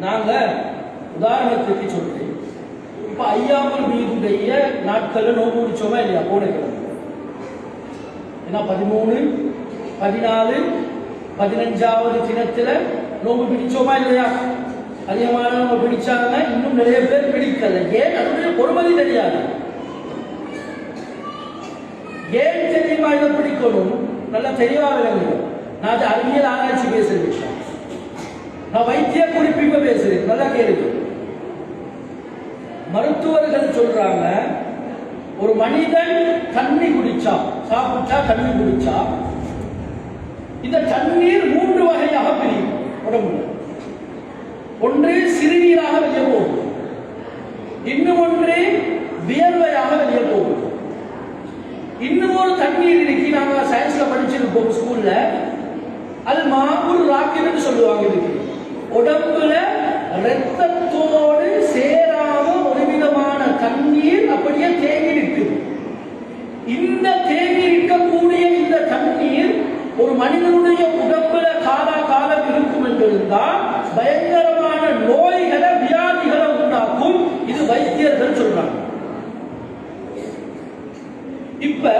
நாங்க உதாரணத்துக்கு சொல்றேன், இப்ப ஐயாமல் மீதுடைய நாட்கள்ல நோம்பு முடிச்சோமா இல்லையா? போன கிழமை ஏன்னா 13, 14, 15வது தினத்துல நோம்பு பிடிச்சோமா இல்லையா? அதிகமானவங்க பிடிச்சாங்க, இன்னும் நிறைய பேர் பிடிக்கல. ஏன்? அதனுடைய பொறுமதி தெரியாது. ஏன் தெரியுமா இதை பிடிக்கணும்? நல்லா தெளிவா விளங்கணும். நான் அது அறிவியல் ஆராய்ச்சி பேசுற விஷயம், நான் வைத்திய குறிப்பிப்ப பேசுறேன். நல்லா கேளுங்க. மருத்துவர்கள் சொல்றாங்க, ஒரு மனிதன் தண்ணி குடிச்சா, சாப்பிட்டா தண்ணி குடிச்சா, இந்த தண்ணீர் 3 வகையாக பிரியும் உடம்புல. ஒன்று சிறுநீராக வெளியே போகும், இன்னும் ஒன்று வியர்வையாக வெளியே போகும், இன்னும் ஒரு தண்ணீர் இருக்கு. நாங்க சயின்ஸ்ல படிச்சிருப்போம் ஸ்கூல்ல, அது மாபுல் ராக்கின்னு சொல்லுவாங்க. இதுக்கு உடம்புல ரத்தத்தோடு சேராம ஒரு விதமான தண்ணீர் அப்படியே தேங்கி நிற்குது. இந்த தேங்கி நிற்கக்கூடிய இந்த தண்ணீர் ஒரு மனிதனுடைய உடம்புல காலம் இருக்கும் என்றிருந்தால் பயங்கரமான நோய்களை, வியாதிகளை உண்டாக்கும். இது வைத்தியர்கள் சொல்றாங்க. இப்ப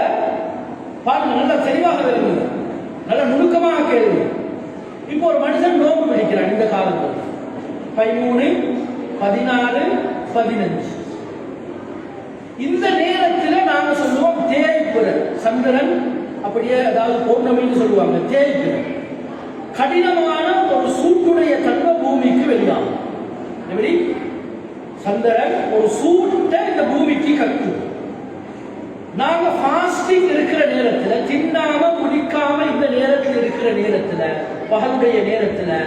பாருங்க, நல்லா தெளிவாக வருங்க, நல்ல நுணுக்கமாக கேளுங்க. இப்போ ஒரு மனுஷன் நோம்பு பிடிக்கிறான் இந்த காலத்தில் 13, 14, 15. இந்த நேரத்தில் நாங்க சொல்லுவோம் தேய்ப்புற சந்திரன், அப்படியே அதாவது பௌர்ணமின்னு சொல்லுவாங்க. தேய்ப்புற கடினமான ஒரு சூட்டுடைய தன்மை பூமிக்கு வெளியாகும். எப்படி? சந்திரன் ஒரு சூட்டை இந்த பூமிக்கு கட்டும். நாங்க ஃபாஸ்டிங் இருக்கிற நேரத்தில், தின்னாம குடிக்காம இந்த நேரத்தில் இருக்கிற நேரத்தில், பகலுடைய நேரத்தில்,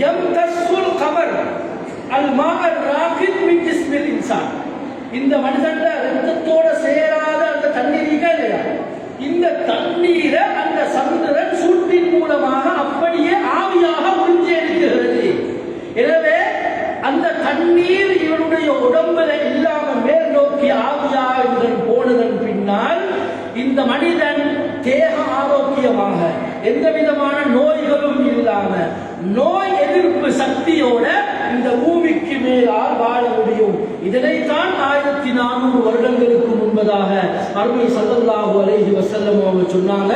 யம்தஸ்ஸுல் கமர் அல் மாஅர் ராகித் மின் ஜிஸ்மில் இன்சான், இந்த மனிதன் ரத்தத்தோட சேராத அந்த தண்ணீர் இல்லையா, இந்த தண்ணீரை அந்த சந்திரன் சூட்டின் மூலமாக அப்படியே ஆவியாக உறிஞ்சி எடுக்கிறது. எனவே அந்த தண்ணீர் இவனுடைய உடம்புல இல்லாம மேல் நோக்கி ஆவியாக போனதன் பின்னால் இந்த மனிதன் தேக ஆரோக்கியமாக எந்த விதமான நோய்களும் இல்லாம நோய் எதிர்ப்பு சக்தியோட இந்த பூமிக்கு மேலால் வாழ முடியும். இதனைத்தான் 1400 வருடங்களுக்கு முன்பதாக அருமை ஸல்லல்லாஹு அலைஹி வஸல்லம் அவங்க சொன்னாங்க.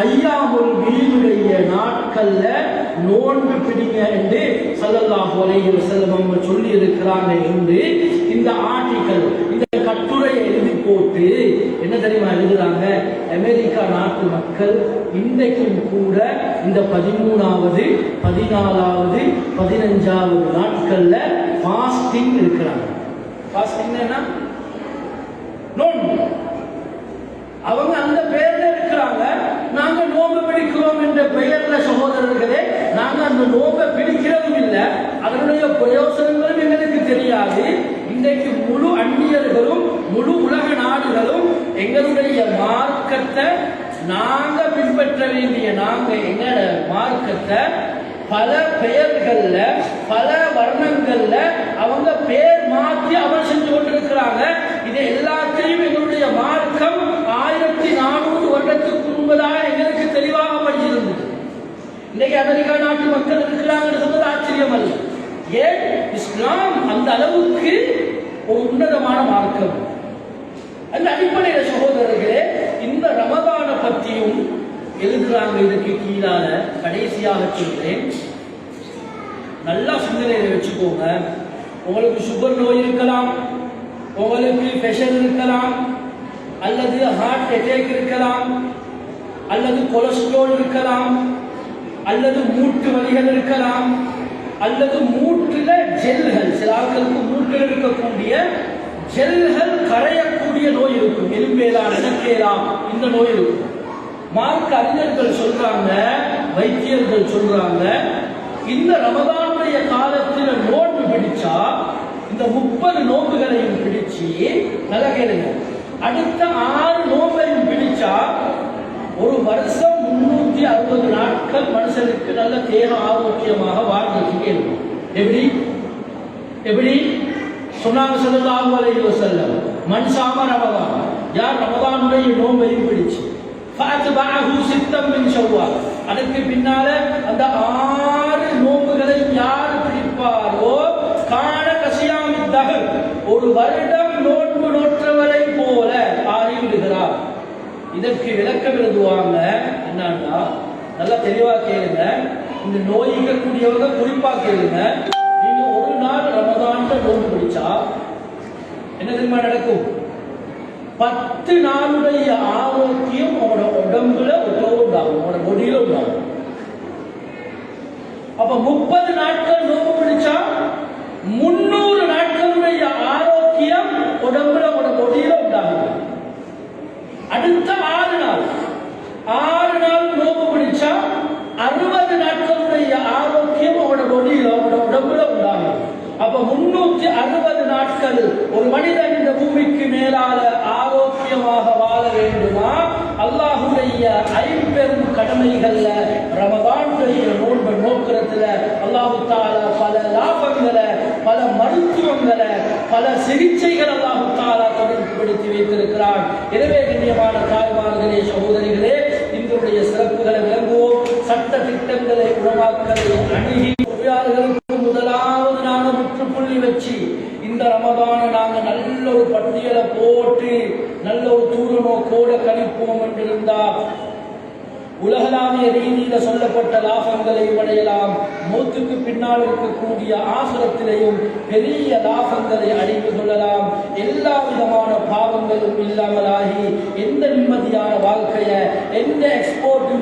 ஐயாமுல் பீதுடைய நாட்கள்ல நோன்பு பிடிங்க என்று ஸல்லல்லாஹு அலைஹி வஸல்லம் அவங்க சொல்லி இருக்கிறாங்க என்று இந்த ஆர்டிக்கல், இந்த கட்டுரையை எழுதி போட்டு என்ன தெரியுமா எழுதுறாங்க? அமெரிக்கா நாட்டு மக்கள் இன்றைக்கும் கூட இந்த 13வது, 14வது, 15வது நாட்கள்ல ஃபாஸ்டிங் இருக்கிறாங்க. ஃபாஸ்டிங் என்ன? நோன்பு. அவங்க அந்த பெயர்ல இருக்கிறாங்க. நாங்க நோன்பு பிடிக்கிறோம் என்ற பெயர்ல சகோதரர்களே, நாங்க அந்த நோன்பை பிடிக்கிறதும் இல்லை, அதனுடைய பிரயோசனங்களும் எங்களுக்கு தெரியாது. இன்றைக்கு முழு அந்நியர்களும் முழு உலக நாடுகளும் எங்களுடைய மார்க்கத்தை நாங்க பின்பற்ற வேண்டிய, நாங்க எங்களோட மார்க்கத்தை பல பெயர்கள்ல, பல வர்ணங்கள்ல அவங்க பேர் மாற்றி அமல் செஞ்சு கொண்டிருக்கிறாங்க. இது எல்லாத்தையும் எங்களுடைய மார்க்கம் 1400 வருடத்துக்கு முன்பதாக எங்களுக்கு தெளிவாக படிச்சிருந்தது. இன்னைக்கு அமெரிக்கா நாட்டு மக்கள் இருக்கிறாங்கன்னு சொன்னது ஆச்சரியம் அல்ல. ஏன்? இஸ்லாம் அந்த அளவுக்கு ஒரு உன்னதமான மார்க்கம். அந்த அடிப்படையில் சகோதரர்களே, இந்த ரமதானை பற்றியும் எழுதுறாங்க. இதுக்கு கீழால கடைசியாக சொல்றேன், நல்லா சிந்தனையில வச்சுக்கோங்க. உங்களுக்கு சுகர் நோய் இருக்கலாம், உங்களுக்கு பிரஷர் இருக்கலாம், அல்லது ஹார்ட் அட்டாக் இருக்கலாம், அல்லது கொலஸ்ட்ரால் இருக்கலாம், அல்லது மூட்டு வலிகள் இருக்கலாம், அல்லது மூட்டுல ஜெல்கள், சில ஆட்களுக்கு மூட்டில் இருக்கக்கூடிய ஜெல்கள் கரையக்கூடிய நோய் இருக்கும், எலும்பேலாம் நடக்கலாம், இந்த நோய் இருக்கும். மார்க்க அறிஞர்கள் சொல்றாங்க, வைத்தியர்கள் சொல்றாங்க, இந்த ரமதானுடைய காலத்தில் நோன்பு பிடிச்சா, இந்த 30 நோன்புகளையும் பிடிச்சு, நல்லா கேளுங்க, அடுத்த 6 நோன்பையும் பிடிச்சா ஒரு வருஷம் 360 நாட்கள் மனுஷனுக்கு நல்ல தேக ஆரோக்கியமாக வாழ்றதுக்கு இருக்கும். எப்படி எப்படி சொன்னாங்க ஸல்லல்லாஹு அலைஹி வஸல்லம், மன் ஸாம ரமதான், யார் ரமதானுடைய நோன்பையும் பிடிச்சு, ஃபஅத்பஅஹு சித்தம் மின் ஷவ்வால், அதற்கு பின்னால அந்த 6 நோன்புகளை யார் இதற்கு விளக்கம் எழுதுவாங்க. என்னன்னா நல்லா தெளிவா கேளுங்க. இந்த நோய்கக்கூடியவங்க குறிப்பா கேளுங்க. நீங்க ஒரு நாள் ரமதான்ல நோன்பு பிடிச்சா என்ன தெரியுமா நடக்கும்? 10 நாளுடைய ஆரோக்கியம் உங்களோட உடம்புல உண்டாகும், உங்களோட பொடியில உண்டாகும். அப்ப 30 நாட்கள் நோன்பு பிடிச்சா 300 நாட்களுடைய ஆரோக்கியம் உடம்புல உங்களோட பொடியில உண்டாகும். அடுத்த 6 நாள் நோன்பு பிடிச்சா 60 நாட்களுடைய ஆரோக்கியம் உங்களோட பொடியில உங்களோட உடம்புல உண்டாகும். அப்ப 360 நாட்கள் ஒரு மனிதன் இந்த பூமிக்கு மேலால ஆரோக்கியமாக வாழ வேண்டுமா? அல்லாஹுடைய 5 பெரும் கடமைகள்ல ரமதானுடைய நோன்பை நோக்கிறதுல அல்லாஹு தஆலா பல லாபங்களை, பல மருத்துவங்களை, பல சிகிச்சைகள் அல்லாஹு தஆலா தொடர்புபடுத்தி வைத்திருக்கிறார். எனவே கண்ணியமான தாய்மார்களே, சகோதரிகளே, இதனுடைய சிறப்புகளை விளங்குவோம். சட்ட திட்டங்களை உணவாக்களை அணுகி முதலாவது நாங்க முற்றுப்புள்ளி வச்சு இந்த ரமதான நாங்க நல்ல ஒரு பட்டியலை போட்டு நல்ல ஒரு தூரநோக்கோட கணிப்போம் என்றிருந்தா உலகளாவிய ரீதியில சொல்லப்பட்ட லாபங்களை அடையலாம். மௌத்துக்கு பின்னால் இருக்கக்கூடிய ஆகிரத்திலையும் பெரிய லாபங்களை அடைந்து கொள்ளலாம். எல்லா விதமான பாவங்களும் இல்லாமலாகி எந்த நிம்மதியான வாழ்க்கைய, எந்த எக்ஸ்போர்ட்